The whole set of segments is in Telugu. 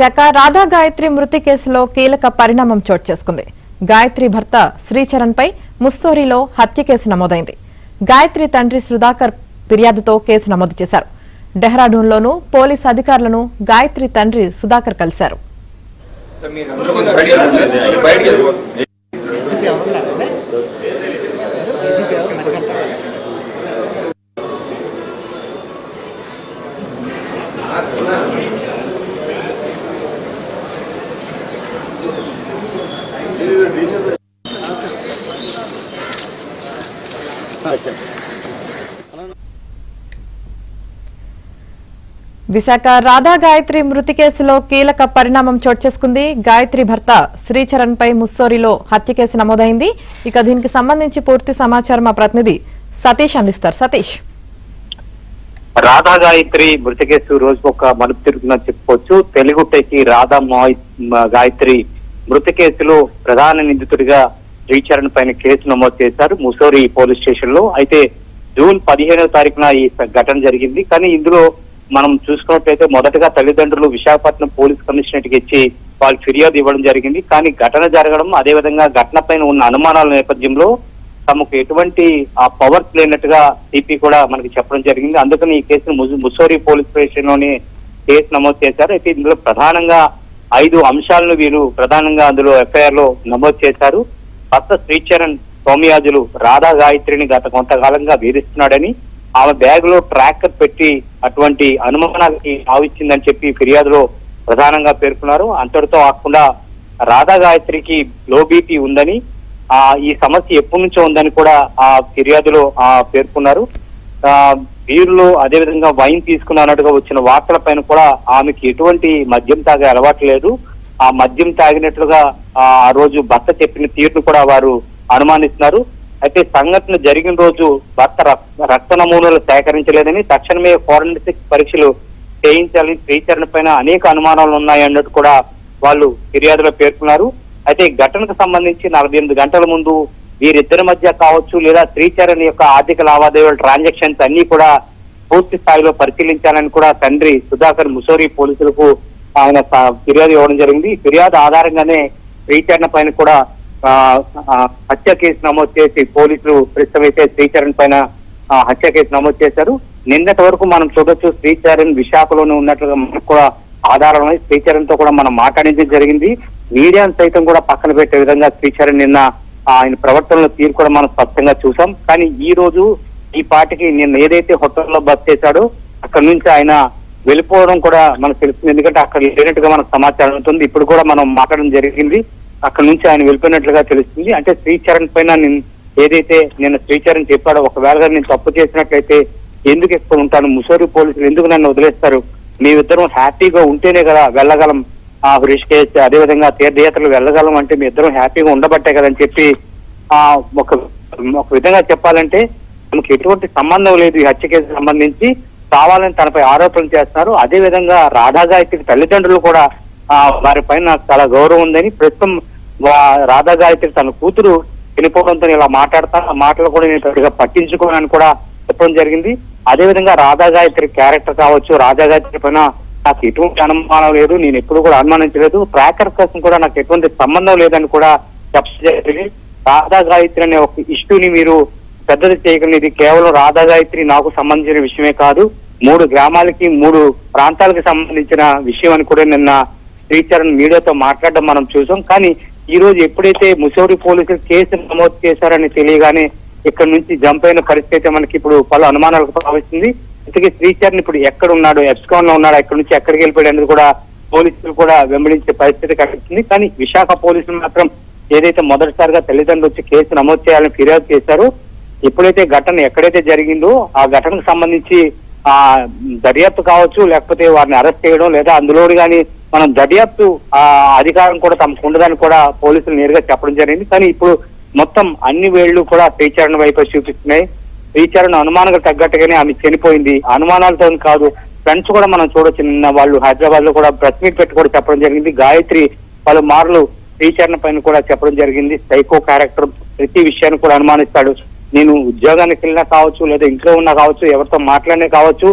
శాఖ రాధా గాయత్రి మృతి కేసులో కీలక పరిణామం చోటు చేసుకుంది. గాయత్రి భర్త శ్రీచరణ్ పై ముస్సోరీలో హత్య కేసు నమోదైంది. గాయత్రి తండ్రి సుధాకర్ ఫిర్యాదుతో కేసు నమోదు చేశారు. డెహ్రాడూన్లోనూ పోలీసు అధికారులను గాయత్రి తండ్రి సుధాకర్ కలిశారు. విశాఖ రాధా గాయత్రి మృతి కేసులో కీలక పరిణామం చోటు చేసుకుంది. గాయత్రి భర్త శ్రీచరణ్ పై ముస్సోరీలో హత్య కేసు నమోదైంది. ఇక దీనికి సంబంధించి పూర్తి సమాచారం మా ప్రతినిధి సతీష్ అందిస్తారు. సతీష్, రాధా గాయత్రి మృతి కేసు రోజుకొక మలుపు తిరుగుతుందని చెప్పుకోవచ్చు. తెలుగుటెక్కి రాధా గాయత్రి మృతి కేసులో ప్రధాన నిందితుడిగా శ్రీచరణ్ పైన కేసు నమోదు చేశారు ముస్సోరీ పోలీస్ స్టేషన్ లో. అయితే జూన్ 15వ తారీఖున ఈ ఘటన జరిగింది. కానీ ఇందులో మనం చూసుకున్నట్లయితే మొదటగా తల్లిదండ్రులు విశాఖపట్నం పోలీస్ కమిషనరేట్ కి ఇచ్చి వాళ్ళు ఫిర్యాదు ఇవ్వడం జరిగింది. కానీ ఘటన జరగడం, అదేవిధంగా ఘటన పైన ఉన్న అనుమానాల నేపథ్యంలో తమకు ఎటువంటి పవర్స్ లేనట్టుగా సిపి కూడా మనకి చెప్పడం జరిగింది. అందుకని ఈ కేసును ముస్సోరీ పోలీస్ స్టేషన్ లోనే కేసు నమోదు చేశారు. అయితే ఇందులో ప్రధానంగా 5 అంశాలను వీరు ప్రధానంగా అందులో ఎఫ్ఐఆర్ లో నమోదు చేశారు. భర్త శ్రీచరణ్ సౌమ్యాజులు రాధా గాయత్రిని గత కొంతకాలంగా వేధిస్తున్నాడని, ఆమె బ్యాగ్ లో ట్రాకర్ పెట్టి అటువంటి అనుమానాలకి ఆవిచ్చిందని చెప్పి ఫిర్యాదులో ప్రధానంగా పేర్కొన్నారు. అంతటితో కాకుండా రాధా గాయత్రికి లో బీపీ ఉందని, ఈ సమస్య ఎప్పటి నుంచో ఉందని కూడా ఆ ఫిర్యాదులో పేర్కొన్నారు. బీర్లు అదేవిధంగా వైన్ తీసుకున్నట్టుగా వచ్చిన వార్తల పైన కూడా ఆమెకి ఎటువంటి మద్యం తాగే అలవాటు లేదు, ఆ మద్యం తాగినట్లుగా ఆ రోజు భర్త చెప్పిన తీరును కూడా వారు అనుమానిస్తున్నారు. అయితే సంఘటన జరిగిన రోజు భర్త రక్త నమూనాలు సేకరించలేదని, తక్షణమే ఫోరెన్సిక్ పరీక్షలు చేయించాలని, శ్రీచరణ్ పైన అనేక అనుమానాలు ఉన్నాయన్నట్టు కూడా వాళ్ళు ఫిర్యాదులో పేర్కొన్నారు. అయితే ఘటనకు సంబంధించి 48 గంటల ముందు వీరిద్దరి మధ్య కావచ్చు, లేదా శ్రీచరణ్ యొక్క ఆర్థిక లావాదేవీల ట్రాన్సాక్షన్స్ అన్ని కూడా పూర్తి స్థాయిలో పరిశీలించాలని కూడా తండ్రి సుధాకర్ ముస్సోరీ పోలీసులకు ఆయన ఫిర్యాదు ఇవ్వడం జరిగింది. ఫిర్యాదు ఆధారంగానే శ్రీచరణ్ పైన కూడా హత్య కేసు నమోదు చేసి పోలీసులు ప్రస్తుతం అయితే శ్రీచరణ్ పైన హత్య కేసు నమోదు చేశారు. నిన్నటి వరకు మనం చూడొచ్చు శ్రీచరణ్ విశాఖలోనే ఉన్నట్లుగా మనకు కూడా ఆధారం శ్రీచరణ్ తో కూడా మనం మాట్లాడించడం జరిగింది. మీడియాను సైతం కూడా పక్కన పెట్టే విధంగా శ్రీచరణ్ నిన్న ఆయన ప్రవర్తనలో తీరు కూడా మనం స్పష్టంగా చూసాం. కానీ ఈ రోజు ఈ పార్టీకి నిన్న ఏదైతే హోటల్లో బస్ చేశాడో అక్కడి నుంచి ఆయన వెళ్ళిపోవడం కూడా మనకు తెలుస్తుంది. ఎందుకంటే అక్కడ లేనట్టుగా మనకు సమాచారం ఉంటుంది. ఇప్పుడు కూడా మనం మాట్లాడడం జరిగింది, అక్కడ నుంచి ఆయన వెళ్ళిపోయినట్లుగా తెలుస్తుంది. అంటే శ్రీచరణ్ పైన ఏదైతే నిన్న శ్రీచరణ్ చెప్పాడో, ఒకవేళ నేను తప్పు చేసినట్లయితే ఎందుకు ఎక్కువ ఉంటాను, ముస్సోరీ పోలీసులు ఎందుకు నన్ను వదిలేస్తారు, మేమిద్దరం హ్యాపీగా ఉంటేనే కదా వెళ్ళగలం, రిషికేష్ అదేవిధంగా తీర్థయాత్రలు వెళ్ళగలం అంటే మీ ఇద్దరం హ్యాపీగా ఉండబట్టే కదని చెప్పి ఒక విధంగా చెప్పాలంటే మనకు ఎటువంటి సంబంధం లేదు ఈ హత్య కేసు సంబంధించి, కావాలని తనపై ఆరోపణలు చేస్తున్నారు. అదే విధంగా రాధా గాయత్రి తల్లిదండ్రులు కూడా వారి పైన నాకు చాలా గౌరవం ఉందని, ప్రస్తుతం రాధా గాయత్రి తన కూతురు చనిపోవడంతో ఇలా మాట్లాడతాను, ఆ మాటలు కూడా నేను పెద్దగా పట్టించుకోనని కూడా చెప్పడం జరిగింది. అదేవిధంగా రాధా గాయత్రి క్యారెక్టర్ కావచ్చు, రాధా గాయత్రి పైన నాకు ఎటువంటి అనుమానం లేదు, నేను ఎప్పుడు కూడా అనుమానించలేదు, ట్రాకర్ కోసం కూడా నాకు ఎటువంటి సంబంధం లేదని కూడా చెప్పడం జరిగింది. రాధా గాయత్రి అనే ఒక ఇష్యూని మీరు పెద్దది చేయకండి, ఇది కేవలం రాధా గాయత్రి నాకు సంబంధించిన విషయమే కాదు, 3 గ్రామాలకి 3 ప్రాంతాలకు సంబంధించిన విషయం అని కూడా నిన్న శ్రీచరణ్ మీడియాతో మాట్లాడడం మనం చూసాం. కానీ ఈ రోజు ఎప్పుడైతే ముస్సోరీ పోలీసులు కేసు నమోదు చేశారని తెలియగానే ఇక్కడ నుంచి జంప్ అయిన పరిస్థితి మనకి ఇప్పుడు పలు అనుమానాలకు భావిస్తుంది. ఇంతకీ శ్రీచరణ్ ఇప్పుడు ఎక్కడ ఉన్నాడు, ఎబ్స్కాన్ లో ఉన్నాడు, ఎక్కడి నుంచి ఎక్కడికి వెళ్ళిపోయాడు అనేది కూడా పోలీసులు కూడా వెంబడించే పరిస్థితి కనిపిస్తుంది. కానీ విశాఖ పోలీసులు మాత్రం ఏదైతే మొదటిసారిగా తల్లిదండ్రులు వచ్చి కేసు నమోదు చేయాలని ఫిర్యాదు చేశారో, ఎప్పుడైతే ఘటన ఎక్కడైతే జరిగిందో ఆ ఘటనకు సంబంధించి దర్యాప్తు కావచ్చు, లేకపోతే వారిని అరెస్ట్ చేయడం, లేదా అందులో కానీ మనం దర్యాప్తు అధికారం కూడా తమకు ఉండదని కూడా పోలీసులు నేరుగా చెప్పడం జరిగింది. కానీ ఇప్పుడు మొత్తం అన్ని వేళ్లు కూడా శ్రీచరణ్ వైపు చూపిస్తున్నాయి. శ్రీచరణ్ అనుమానాలకు తగ్గట్టుగానే ఆమె చనిపోయింది, అనుమానాలతో కాదు, ఫ్రెండ్స్ కూడా మనం చూడొచ్చు. నిన్న వాళ్ళు హైదరాబాద్ లో కూడా ప్రెస్ మీట్ పెట్టి కూడా చెప్పడం జరిగింది. గాయత్రి పలుమార్లు శ్రీచరణ్ పైన కూడా చెప్పడం జరిగింది, సైకో క్యారెక్టర్, ప్రతి విషయాన్ని కూడా అనుమానిస్తాడు, నేను ఉద్యోగానికి వెళ్ళినా కావచ్చు, లేదా ఇంట్లో ఉన్నా కావచ్చు, ఎవరితో మాట్లాడినా కావచ్చు,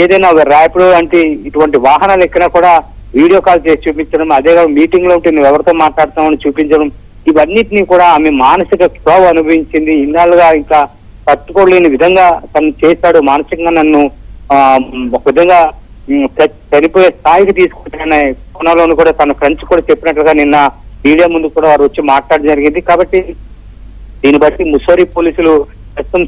ఏదైనా ర్యాపిడో అంటే ఇటువంటి వాహనాలు ఎక్కినా కూడా వీడియో కాల్ చేసి చూపించడం, అదే మీటింగ్ లో ఉంటే నువ్వు ఎవరితో మాట్లాడుతామని చూపించడం, ఇవన్నిటినీ కూడా ఆమె మానసిక క్షోభ అనుభవించింది. ఇన్నాళ్ళుగా ఇంకా తట్టుకోలేని విధంగా తను చేశాడు, మానసికంగా నన్ను ఒక విధంగా చనిపోయే స్థాయికి తీసుకుంటానే కోణంలోనూ కూడా తన ఫ్రెండ్స్ కూడా చెప్పినట్లుగా నిన్న మీడియా ముందు కూడా వారు వచ్చి మాట్లాడడం జరిగింది. కాబట్టి దీన్ని బట్టి ముస్సోరీ పోలీసులు ప్రస్తుతం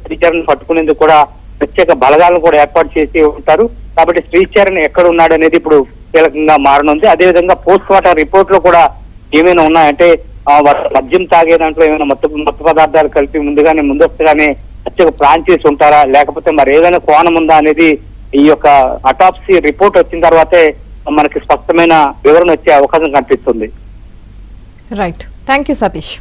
శ్రీచరణ్ పట్టుకునేందుకు కూడా ప్రత్యేక బలగాలను కూడా ఏర్పాటు చేసి ఉంటారు. కాబట్టి శ్రీచరణ్ ఎక్కడ ఉన్నాడు అనేది ఇప్పుడు కీలకంగా మారనుంది. అదేవిధంగా పోస్ట్ మార్టం రిపోర్ట్ లో కూడా ఏమైనా ఉన్నాయంటే మద్యం తాగే దాంట్లో ఏమైనా మత్తు పదార్థాలు కలిపి ముందస్తుగానే ప్రత్యేక ప్లాన్ చేసి ఉంటారా, లేకపోతే మరి ఏదైనా కోణం ఉందా అనేది ఈ యొక్క అటాప్సీ రిపోర్ట్ వచ్చిన తర్వాతే మనకి స్పష్టమైన వివరణ వచ్చే అవకాశం కనిపిస్తుంది. Right, thank you Satish.